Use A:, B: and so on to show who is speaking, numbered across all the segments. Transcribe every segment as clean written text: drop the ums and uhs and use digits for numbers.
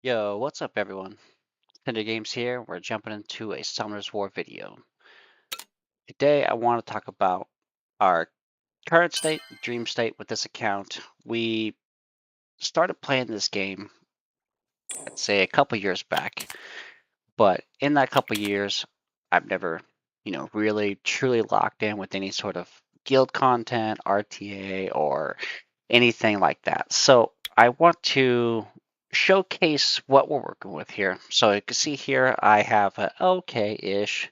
A: Yo, what's up everyone? CNDR Games here. We're jumping into a Summoner's War video. Today I want to talk about our current state, dream state with this account. We started playing this game, I'd say a couple years back, but in that couple years, I've never, really truly locked in with any sort of guild content, RTA, or anything like that. So I want to showcase what we're working with here. So you can see here I have a okay-ish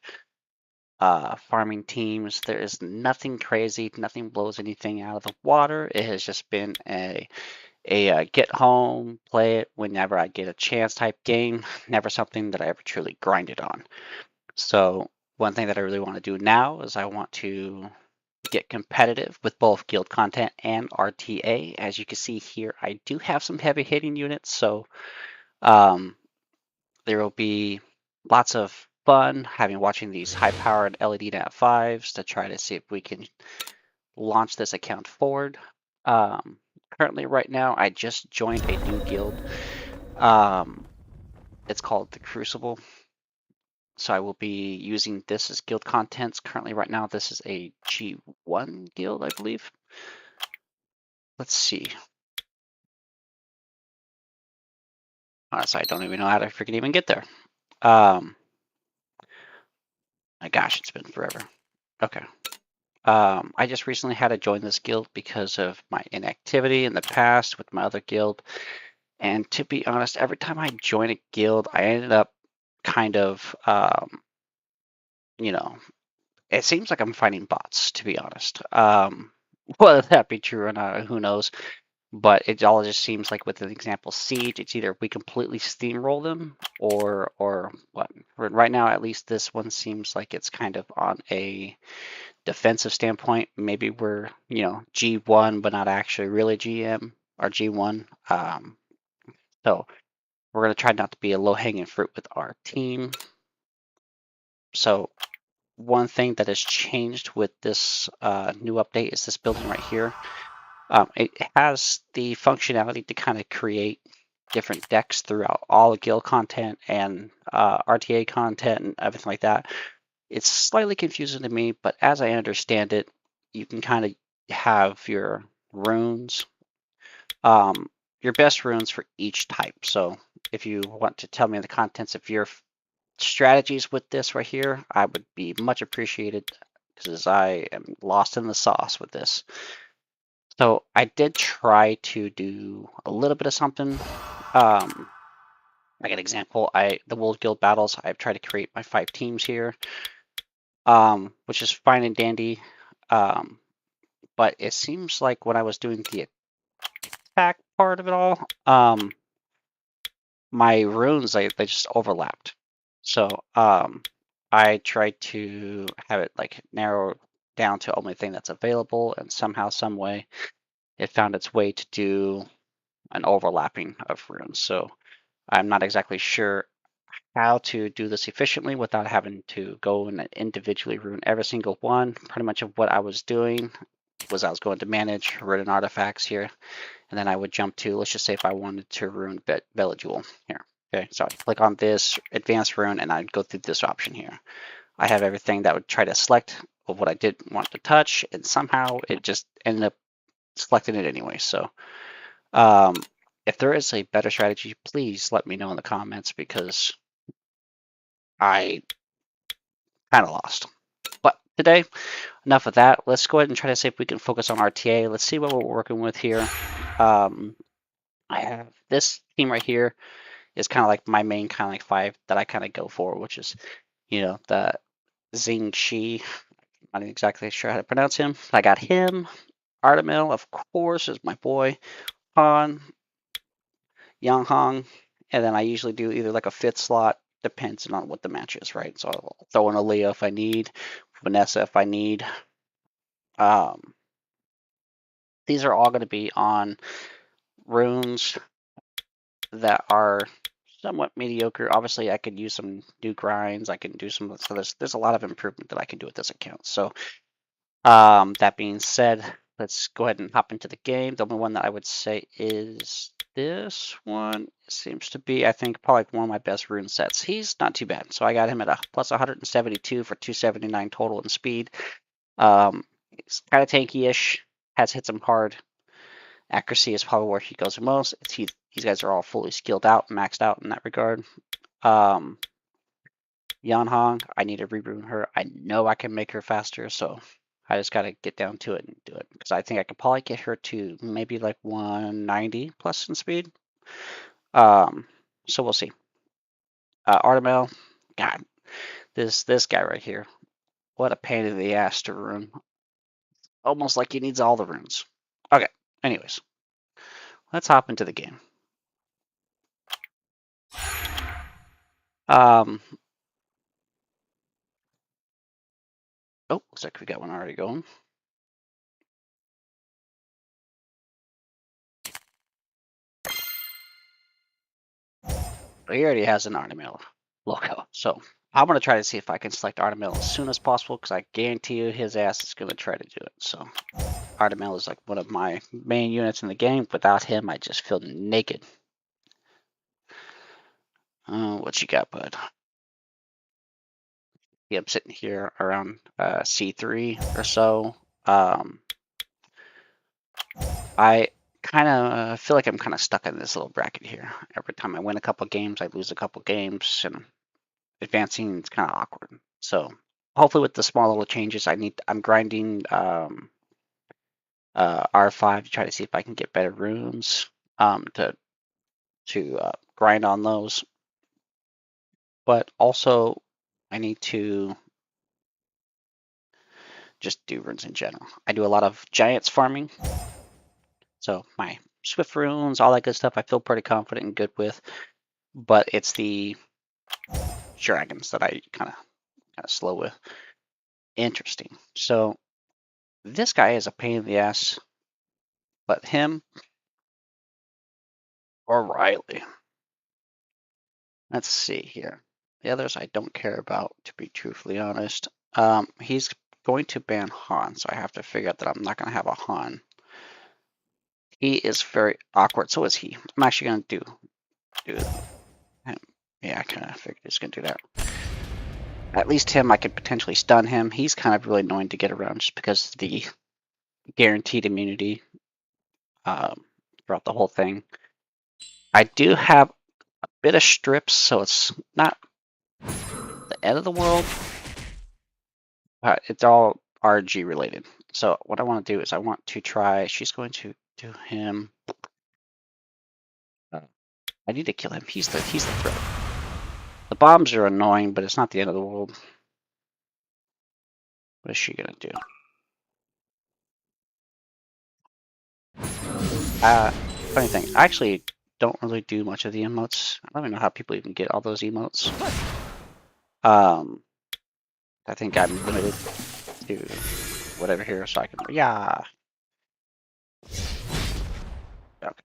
A: farming teams. There is nothing crazy, nothing blows anything out of the water. It has just been a get home, play it whenever I get a chance type game. Never something that I ever truly grinded on. So one thing that I really want to do now is I want to get competitive with both guild content and RTA. As you can see here, I do have some heavy hitting units, so um, there will be lots of fun watching these high powered LED Nat 5s to try to see if we can launch this account forward. Um, Currently, right now, I just joined a new guild. Um, it's called the Crucible. So I will be using this as guild contents. Currently, right now, this is a G1 guild, I believe. Let's see. Honestly, I don't even know how to freaking even get there. My gosh, it's been forever. Okay. I just recently had to join this guild because of my inactivity in the past with my other guild. And to be honest, every time I join a guild, I ended up kind of, you know, it seems like I'm fighting bots, to be honest. Whether that be true or not, who knows? But it all just seems like with an example Siege, it's either we completely steamroll them or what. Right now, at least this one seems like it's kind of on a defensive standpoint. Maybe we're, G1, but not actually really GM or G1. So we're going to try not to be a low-hanging fruit with our team. So one thing that has changed with this new update is this building right here. It has the functionality to kind of create different decks throughout all the guild content and RTA content and everything like that. It's slightly confusing to me, but as I understand it, you can kind of have your runes, your best runes for each type. So if you want to tell me the contents of your strategies with this right here, I would be much appreciated because I am lost in the sauce with this. So I did try to do a little bit of something. Like an example, the World Guild battles, I've tried to create my 5 teams here, which is fine and dandy. But it seems like when I was doing the attack part of it all, my runes they just overlapped. So I tried to have it like narrow down to only thing that's available, and somehow, some way, it found its way to do an overlapping of runes. So I'm not exactly sure how to do this efficiently without having to go and individually rune every single one. Pretty much of what I was doing was I was going to manage written artifacts here, and then I would jump to, let's just say if I wanted to rune Belladjewel here. Okay, so I'd click on this advanced rune and I'd go through this option here. I have everything that would try to select of what I did want to touch, and somehow it just ended up selecting it anyway. So if there is a better strategy, please let me know in the comments because I kind of lost. But today, enough of that. Let's go ahead and try to see if we can focus on RTA. Let's see what we're working with here. I have this team right here is kind of like my main kind of like 5 that I kind of go for, which is, the Zing Shi. I'm not exactly sure how to pronounce him. I got him. Artemil, of course, is my boy. Han, Yang Hong, and then I usually do either like a 5th slot, depends on what the match is, right? So I'll throw in Aaliyah if I need, Vanessa if I need. These are all going to be on runes that are somewhat mediocre. Obviously, I could use some new grinds. I can do some. So there's a lot of improvement that I can do with this account. So that being said, let's go ahead and hop into the game. The only one that I would say is This one seems to be, I think, probably one of my best rune sets. He's not too bad. So I got him at a plus 172 for 279 total in speed. He's kind of tanky-ish, has hits him hard. Accuracy is probably where he goes the most. These guys are all fully skilled out, maxed out in that regard. Yanhong, I need to re-rune her. I know I can make her faster, so I just got to get down to it and do it. Because I think I could probably get her to maybe like 190 plus in speed. So we'll see. Artemel, God, this guy right here. What a pain in the ass to rune. Almost like he needs all the runes. Okay, anyways. Let's hop into the game. Oh, looks like we got one already going. He already has an Artemil logo, so I'm going to try to see if I can select Artemil as soon as possible, because I guarantee you his ass is going to try to do it. So Artemil is like one of my main units in the game. Without him, I just feel naked. What you got, bud? Yeah, I'm sitting here around C3 or so. I kind of feel like I'm kind of stuck in this little bracket here. Every time I win a couple games, I lose a couple games, and advancing is kind of awkward. So hopefully with the small little changes, I'm grinding R5 to try to see if I can get better runes to grind on those. But also I need to just do runes in general. I do a lot of giants farming. So my Swift runes, all that good stuff, I feel pretty confident and good with. But it's the dragons that I kind of slow with. Interesting. So this guy is a pain in the ass, but him or Riley. Let's see here. The others I don't care about, to be truthfully honest. He's going to ban Han, so I have to figure out that I'm not going to have a Han. He is very awkward. So is he. I'm actually going to do him. Yeah, I kind of figured he's going to do that. At least him, I could potentially stun him. He's kind of really annoying to get around just because of the guaranteed immunity throughout the whole thing. I do have a bit of strips, so it's not the end of the world. It's all RG related. So what I want to do is I want to try. She's going to do him. I need to kill him. He's the threat. The bombs are annoying, but it's not the end of the world. What is she gonna do? Funny thing, I actually don't really do much of the emotes. I don't even know how people even get all those emotes. I think I'm limited to whatever here, so I can. Yeah. Okay.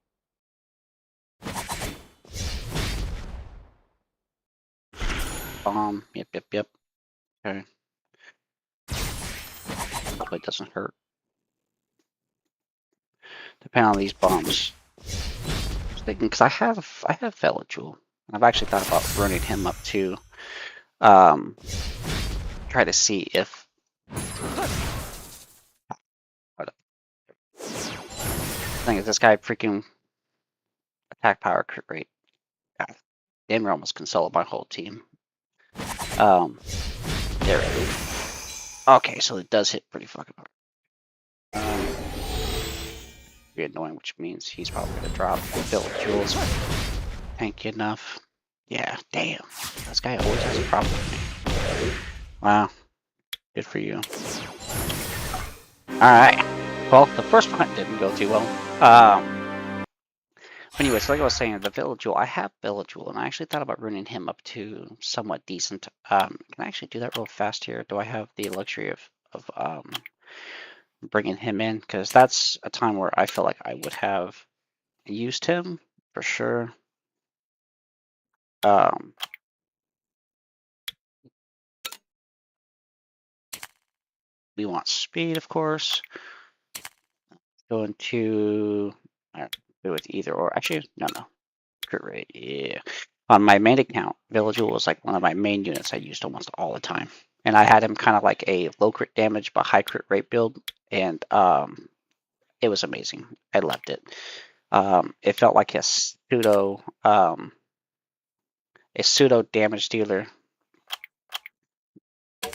A: Bomb. Yep. Okay. Hopefully it doesn't hurt. Depending on these bombs. I was thinking, because I have Velajool. I've actually thought about running him up to try to see if the thing is this guy freaking attack power crit rate. God, damn, almost can solo my whole team. There it is. Okay, so it does hit pretty fucking hard. Be annoying, which means he's probably gonna drop Velajool's tanky enough. Yeah, damn. This guy always has a problem with me. Wow. Good for you. Alright. Well, the first fight didn't go too well. Anyways, like I was saying, the Velajool, I have Velajool, and I actually thought about running him up to somewhat decent. Can I actually do that real fast here? Do I have the luxury of bringing him in? Because that's a time where I feel like I would have used him for sure. We want speed, of course. Going to with either or. Actually, no. Crit rate, yeah. On my main account, Villagel was like one of my main units I used almost all the time. And I had him kind of like a low crit damage but high crit rate build. And it was amazing. I loved it. It felt like a pseudo damage dealer.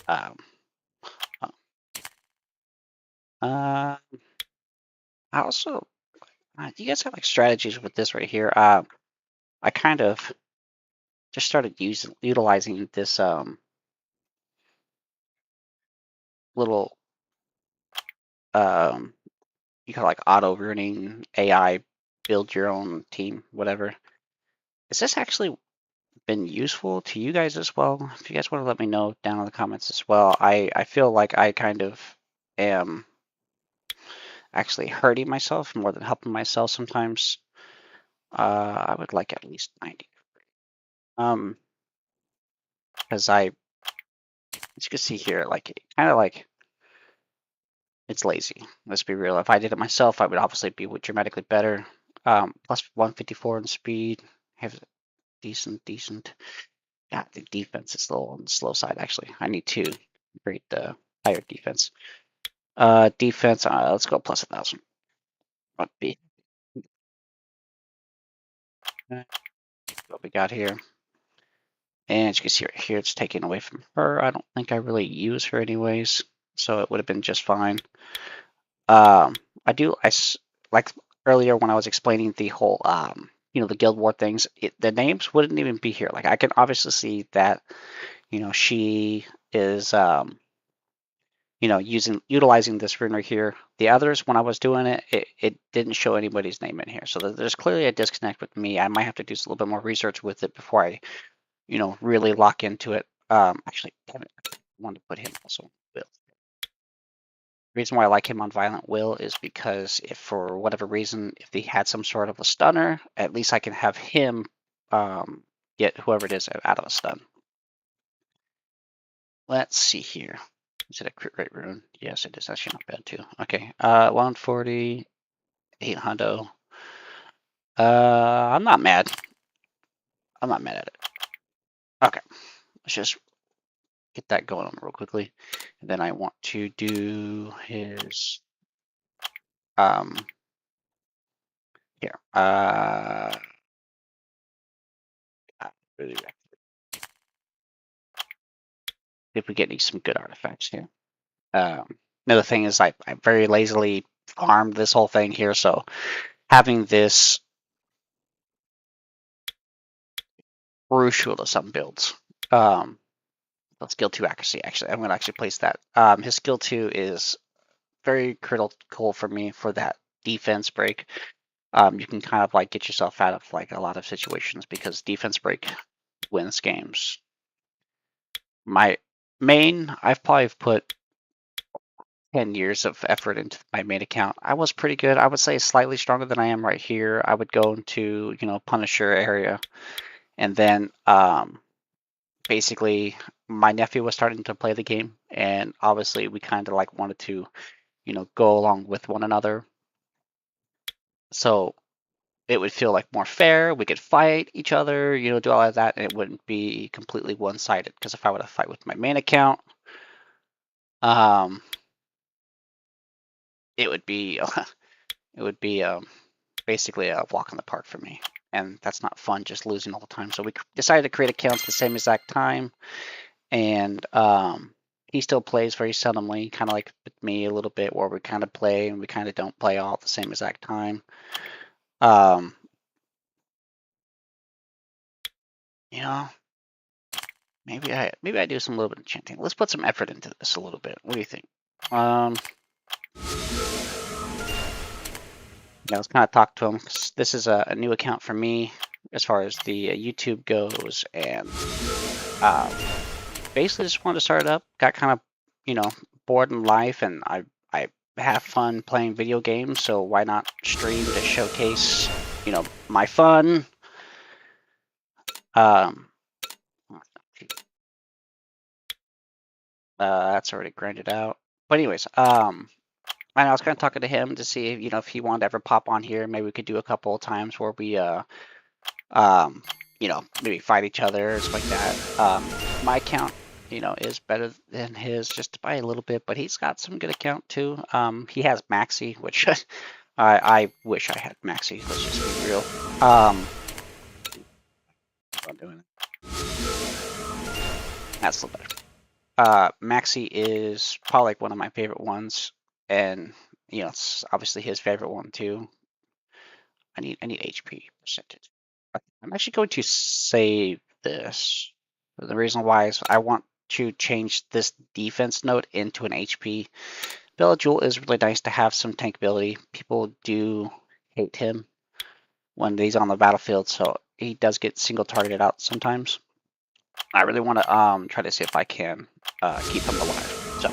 A: Um, uh, I also, do you guys have like strategies with this right here? I kind of just started utilizing this little um, you call it like auto ruining AI, build your own team, whatever. Has this actually been useful to you guys as well? If you guys want to let me know down in the comments as well. I feel like I kind of am actually hurting myself more than helping myself sometimes. I would like at least 90. Because as you can see here, like kind of like it's lazy. Let's be real. If I did it myself, I would obviously be dramatically better. Plus 154 in speed. Have decent. Yeah, the defense is a little on the slow side actually. I need to rate the higher defense. Defense. Let's go plus 1,000. What be what we got here? And as you can see right here, it's taken away from her. I don't think I really use her anyways, so it would have been just fine. Like earlier when I was explaining the whole, the Guild War things, the names wouldn't even be here. Like I can obviously see that, she is, utilizing this rune right here. The others, when I was doing it, it didn't show anybody's name in here. So there's clearly a disconnect with me. I might have to do a little bit more research with it before I, really lock into it. Actually, damn it, I wanted to put him also. Will. The reason why I like him on Violent Will is because if for whatever reason, if he had some sort of a stunner, at least I can have him get whoever it is out of a stun. Let's see here. Is it a crit rate rune? Yes, it is. Actually not bad too. Okay, 140, 800. I'm not mad. I'm not mad at it. Okay, let's just get that going on real quickly. And then I want to do his here. If we get some good artifacts here. Another thing is I very lazily farmed this whole thing here, so having this crucial to some builds. Skill 2 accuracy, actually. I'm going to actually place that. His skill 2 is very critical for me for that defense break. You can kind of like get yourself out of like a lot of situations because defense break wins games. My main, I've probably put 10 years of effort into my main account. I was pretty good. I would say slightly stronger than I am right here. I would go into, Punisher area. And then basically my nephew was starting to play the game. And obviously we kind of like wanted to, go along with one another. So it would feel like more fair. We could fight each other, do all of that. And it wouldn't be completely one-sided. Because if I were to fight with my main account, it would be basically a walk in the park for me. And that's not fun, just losing all the time. So we decided to create accounts at the same exact time. And he still plays very seldomly, kind of like with me a little bit, where we kind of play and we kind of don't play all at the same exact time. Maybe I do some little bit of chanting. Let's put some effort into this a little bit. What do you think? Let's kind of talk to him. This is a new account for me as far as the YouTube goes, and basically just wanted to start it up. Got kind of, bored in life, and I have fun playing video games, so why not stream to showcase, my fun. That's already grinded out. But anyways, I was kind of talking to him to see, if he wanted to ever pop on here. Maybe we could do a couple of times where we, maybe fight each other or stuff like that. My account, is better than his just by a little bit, but he's got some good account too. He has Maxi, which I wish I had Maxi. Let's just be real. I'm doing it. That's a little better. Maxi is probably like one of my favorite ones, and it's obviously his favorite one too. I need HP percentage. I'm actually going to save this. The reason why is I want to change this defense node into an HP. Belladjul is really nice to have some tank ability. People do hate him when he's on the battlefield, so he does get single targeted out sometimes. I really want to try to see if I can keep him alive. So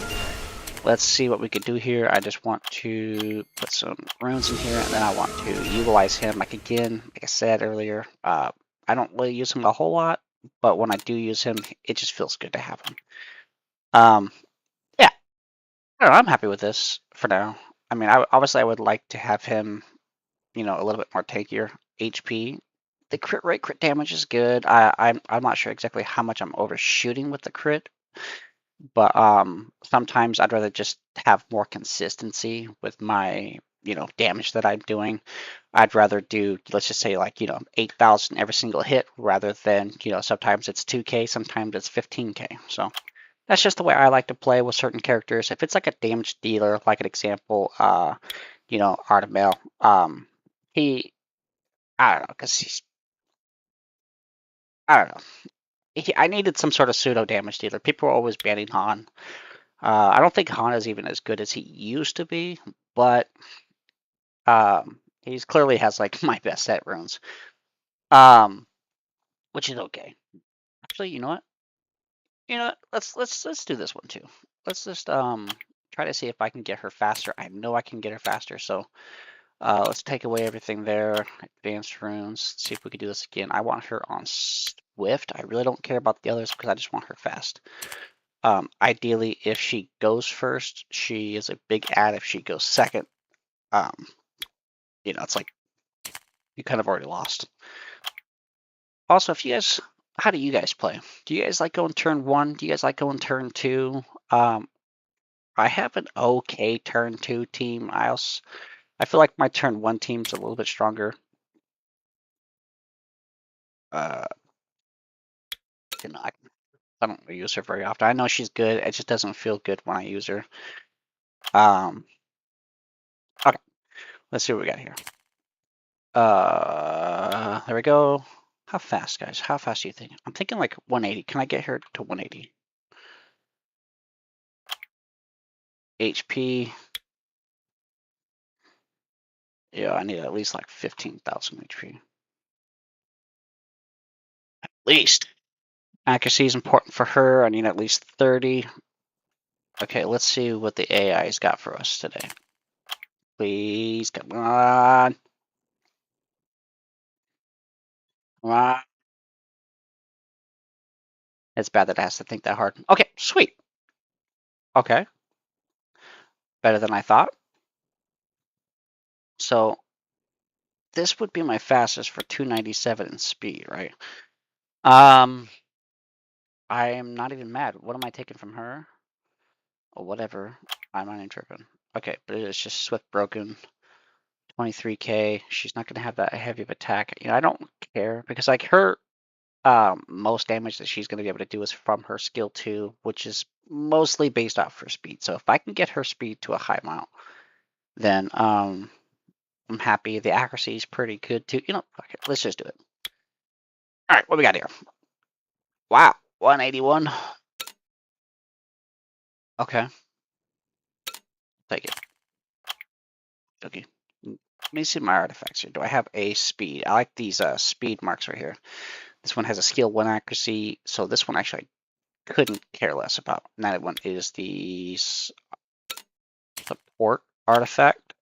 A: let's see what we can do here. I just want to put some runes in here, and then I want to utilize him. Like I said earlier, I don't really use him a whole lot, but when I do use him, it just feels good to have him. Yeah, I don't know, I'm happy with this for now. I mean, obviously I would like to have him, a little bit more tankier HP. The crit rate, crit damage is good. I'm not sure exactly how much I'm overshooting with the crit, but sometimes I'd rather just have more consistency with my damage that I'm doing. I'd rather do, let's just say, like 8,000 every single hit rather than sometimes it's 2k, sometimes it's 15k. So that's just the way I like to play with certain characters. If it's like a damage dealer, like an example, Artemel, he, I don't know, because I don't know. I needed some sort of pseudo damage dealer. People were always banning Han. I don't think Han is even as good as he used to be, but he's clearly has like my best set runes, um, which is okay. Actually, you know what? Let's do this one too. Let's just try to see if I can get her faster. I know I can get her faster, so let's take away everything there. Advanced runes. See if we can do this again. I want her on Swift. I really don't care about the others because I just want her fast. Ideally, if she goes first, she is a big add. If she goes second, it's like you kind of already lost. Also, how do you guys play? Do you guys like going turn 1? Do you guys like going turn 2? I have an okay turn 2 team. I feel like my turn 1 team's a little bit stronger. Uh, I don't use her very often. I know she's good. It just doesn't feel good when I use her. Okay, let's see what we got here. There we go. How fast, guys? How fast do you think? I'm thinking like 180. Can I get her to 180? HP. Yeah, I need at least like 15,000 HP. At least. Accuracy is important for her. I need at least 30. Okay, let's see what the AI's got for us today. Please, come on. Come on. It's bad that it has to think that hard. Okay, sweet. Okay. Better than I thought. So this would be my fastest for 297 in speed, right? I am not even mad. What am I taking from her? Or whatever. I'm not even tripping. Okay, but it's just Swift broken. 23k. She's not going to have that heavy of attack. I don't care because like her most damage that she's going to be able to do is from her skill 2, which is mostly based off her speed. So if I can get her speed to a high amount, then I'm happy. The accuracy is pretty good too. Okay, let's just do it. All right, what we got here? Wow, 181. Okay, take it. Okay. Let me see my artifacts here. Do I have a speed? I like these speed marks right here. This one has a skill 1 accuracy, so this one actually I couldn't care less about. And that one is the support artifact.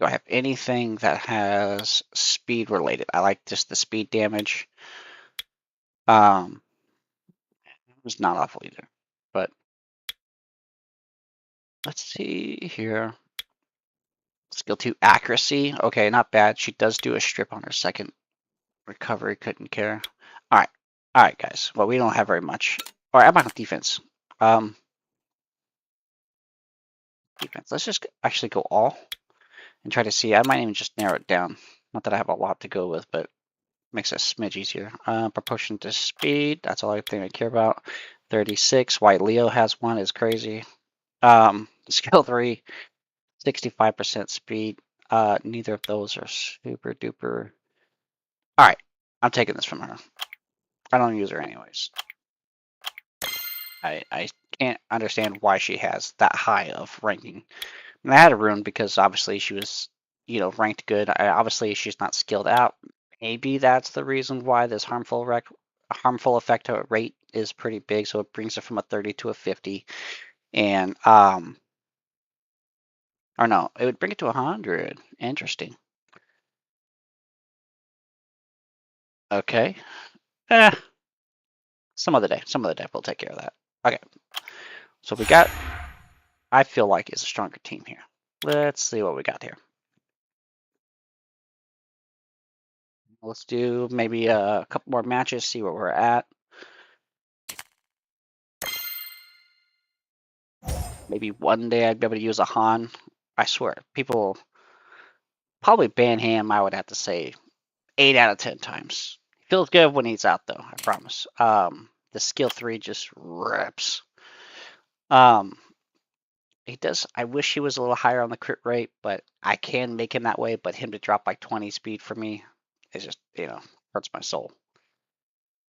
A: Do I have anything that has speed related? I like just the speed damage. It was not awful either. But let's see here. Skill 2, accuracy. Okay, not bad. She does do a strip on her second recovery. Couldn't care. All right, guys. Well, we don't have very much. All right, I'm on defense. Defense. Let's just actually go all and try to see. I might even just narrow it down. Not that I have a lot to go with, but makes it a smidge easier. Proportion to speed. That's all I think I care about. 36. White Leo has one. Is crazy. Skill 3. 65% speed. Neither of those are super duper. All right, I'm taking this from her. I don't use her anyways. I can't understand why she has that high of ranking. And I had a rune because obviously she was, ranked good. Obviously she's not skilled out. Maybe that's the reason why this harmful effect rate is pretty big. So it brings it from a 30 to a 50, and or no, it would bring it to 100. Interesting. Okay. Eh, some other day. Some other day we'll take care of that. Okay. So we got. I feel like it's a stronger team here. Let's see what we got here. Let's do maybe a couple more matches, see where we're at. Maybe one day I'd be able to use a Han. I swear, people probably ban him, I would have to say 8 out of 10 times. Feels good when he's out, though, I promise. The skill 3 just rips. He does. I wish he was a little higher on the crit rate, but I can make him that way. But him to drop like 20 speed for me is just, hurts my soul.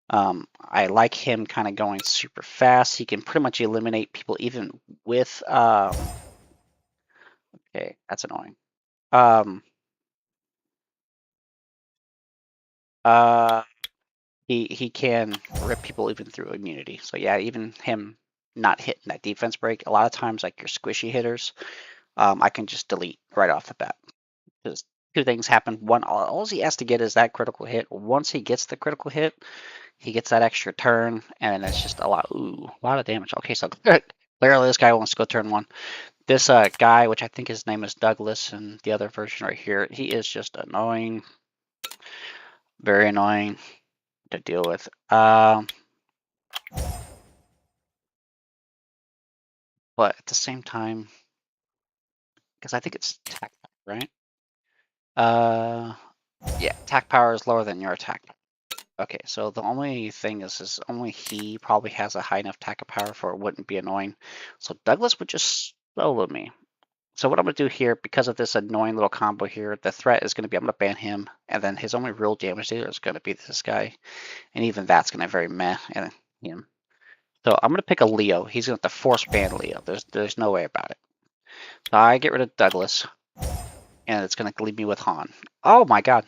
A: I like him kind of going super fast. He can pretty much eliminate people even with. Okay, that's annoying. He can rip people even through immunity. So yeah, even him not hitting that defense break. A lot of times, like your squishy hitters, I can just delete right off the bat. Because two things happen. One, all he has to get is that critical hit. Once he gets the critical hit, he gets that extra turn, and it's just a lot of damage. Okay, so clearly this guy wants to go turn 1. This guy, which I think his name is Douglas, and the other version right here, he is just annoying. Very annoying to deal with. But at the same time, because I think it's attack power, right? Yeah, attack power is lower than your attack power. Okay, so the only thing is only he probably has a high enough attack power for it wouldn't be annoying. So Douglas would just solo me. So what I'm going to do here, because of this annoying little combo here, the threat is going to be I'm going to ban him, and then his only real damage dealer is going to be this guy, and even that's going to very meh and him. So I'm going to pick a Leo. He's going to have to force ban Leo. There's no way about it. So I get rid of Douglas, and it's going to leave me with Han. Oh my god.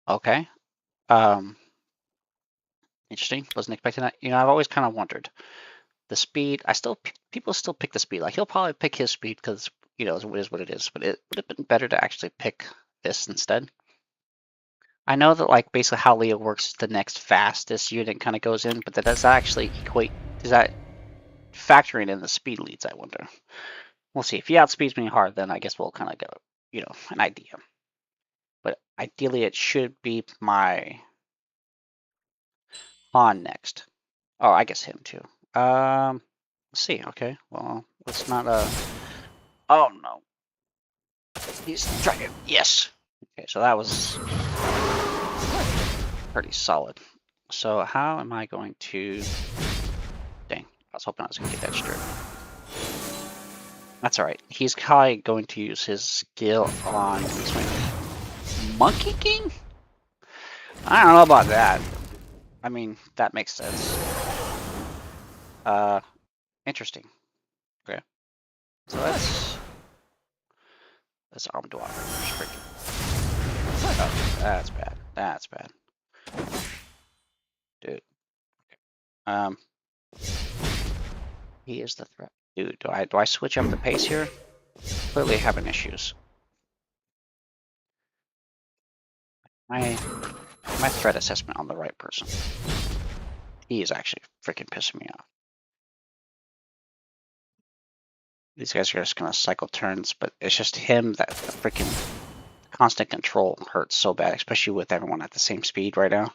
A: Okay. Interesting. Wasn't expecting that. I've always kind of wondered. The speed, people still pick the speed. Like he'll probably pick his speed because it is what it is. But it would have been better to actually pick this instead. I know that like basically how Leo works, the next fastest unit kind of goes in, but that does that actually equate? Is that factoring in the speed leads? I wonder. We'll see. If he outspeeds me hard, then I guess we'll kind of get an idea. But ideally, it should be my Han next. Oh, I guess him too. Let's see. Okay. Well, let's not. Oh no. He's trying. Yes. Okay. So that was pretty solid. So how am I going to? Dang. I was hoping I was going to get that strip. That's all right. He's probably going to use his skill on Monkey King. I don't know about that. I mean, that makes sense. Interesting. Okay. So that's armed dwarf. Oh, that's bad. That's bad. Dude. He is the threat. Dude, do I switch up the pace here? Clearly having issues. My threat assessment on the right person. He is actually freaking pissing me off. These guys are just gonna cycle turns, but it's just him that the freaking constant control hurts so bad, especially with everyone at the same speed right now.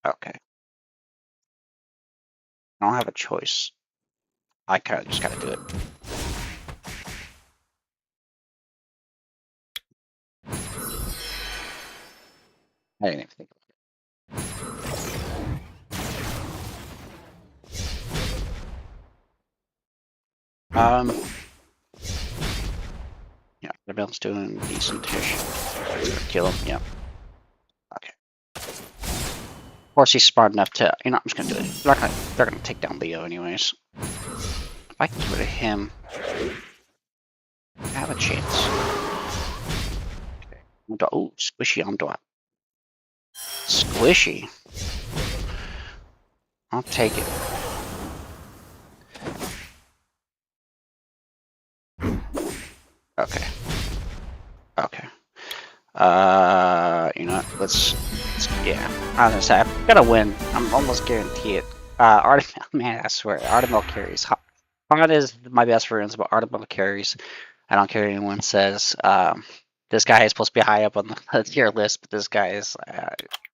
A: Okay. I don't have a choice. I kind of just gotta do it. I didn't even think of it. Yeah, the bill's doing decent-ish. Kill him, yeah. Okay. Of course, he's smart enough to. You know, I'm just gonna do it. They're gonna take down Leo anyways. If I can get rid of him, I have a chance. Okay. Oh, squishy on Dot. Squishy. I'll take it. Okay. Okay. You know what? Yeah. I was gonna say, I've gotta win. I'm almost guarantee it. Man, I swear, Artemil carries. Han is my best friends, but Artemil carries. I don't care what anyone says. This guy is supposed to be high up on the tier list, but this guy is.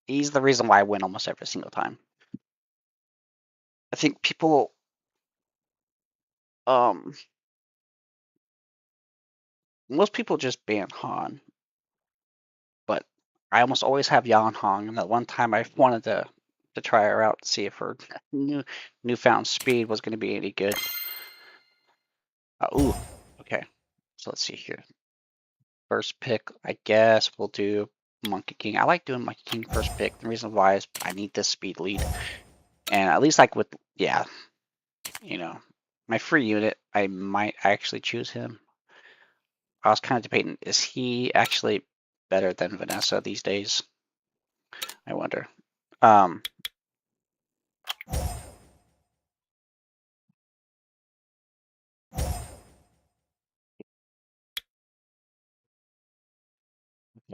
A: He's the reason why I win almost every single time. I think people. Um, Most people just ban Han, but I almost always have Yan Hong. And that one time I wanted to try her out to see if her newfound speed was going to be any good. Ooh, okay. So let's see here. First pick, I guess we'll do Monkey King. I like doing Monkey King first pick. The reason why is I need this speed lead. And at least like with, yeah, you know, my free unit, I might actually choose him. I was kind of debating, is he actually better than Vanessa these days? I wonder.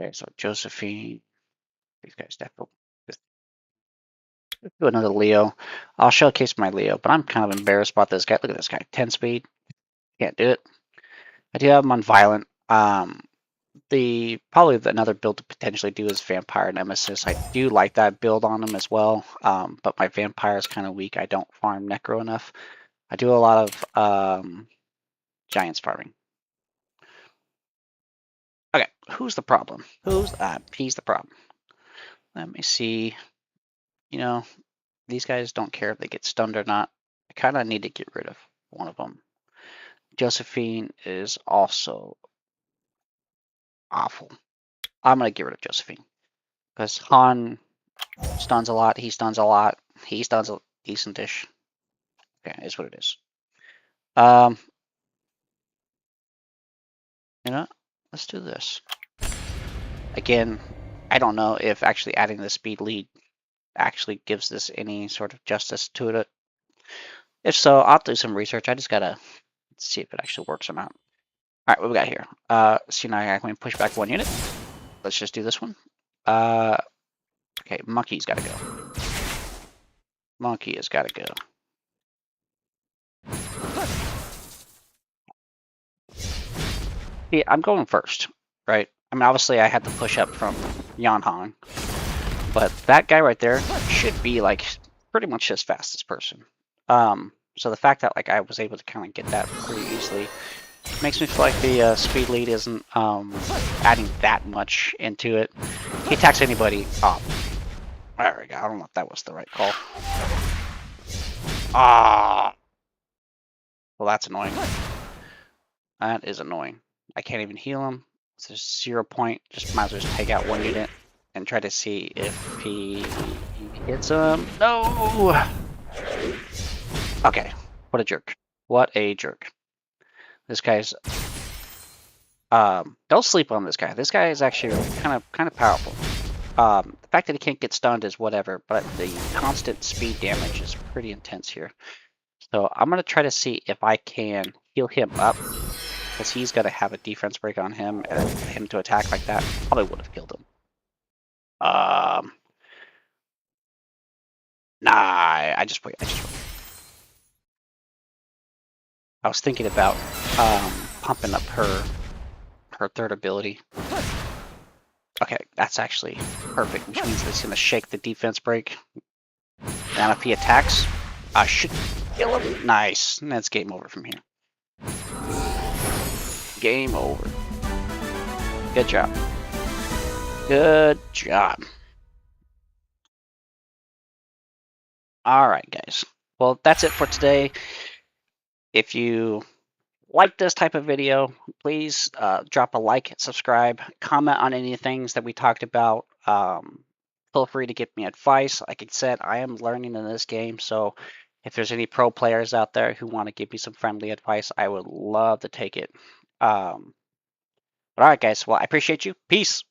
A: Okay, so Josephine, these guys definitely. Let's do another Leo. I'll showcase my Leo, but I'm kind of embarrassed about this guy. Look at this guy, 10 speed. Can't do it. I do have him on Violent. Probably another build to potentially do is Vampire Nemesis. I do like that build on him as well, but my Vampire is kind of weak. I don't farm Necro enough. I do a lot of Giants farming. Okay, who's the problem? He's the problem. Let me see. You know, these guys don't care if they get stunned or not. I kind of need to get rid of one of them. Josephine is also awful. I'm going to get rid of Josephine. Because Han stuns a lot, he stuns a lot, he stuns a decent-ish. Okay, is what it is. You know, let's do this. Again, I don't know if actually adding the speed lead actually gives this any sort of justice to it. If so, I'll do some research. I just gotta see if it actually works or not. All right, what we got here? So now I can push back one unit. Let's just do this one. Okay, Monkey's gotta go. Monkey has gotta go. Yeah, I'm going first, right? I mean, obviously I had to push up from Yan Hong, but that guy right there should be like pretty much his fastest person. So the fact that like I was able to kind of get that pretty easily makes me feel like the speed lead isn't adding that much into it. He attacks anybody. Oh, there we go. I don't know if that was the right call. Ah, well that's annoying. That is annoying. I can't even heal him. It's a 0 point. Just might as well just take out one unit and try to see if he hits him. No! Okay. What a jerk. What a jerk. This guy's... don't sleep on this guy. This guy is actually kind of powerful. The fact that he can't get stunned is whatever, but the constant speed damage is pretty intense here. So I'm going to try to see if I can heal him up, because he's going to have a defense break on him, and him to attack like that probably would have killed him. Nah, I just wait. I was thinking about pumping up her third ability. Okay, that's actually perfect, which means it's going to shake the defense break. And if he attacks, I should kill him. Nice. And that's game over from here. Game over. Good job. Good job. All right, guys. Well, that's it for today. If you like this type of video, please drop a like, subscribe, comment on any things that we talked about. Feel free to give me advice. Like I said, I am learning in this game, so if there's any pro players out there who want to give me some friendly advice, I would love to take it. But all right, guys. Well, I appreciate you. Peace.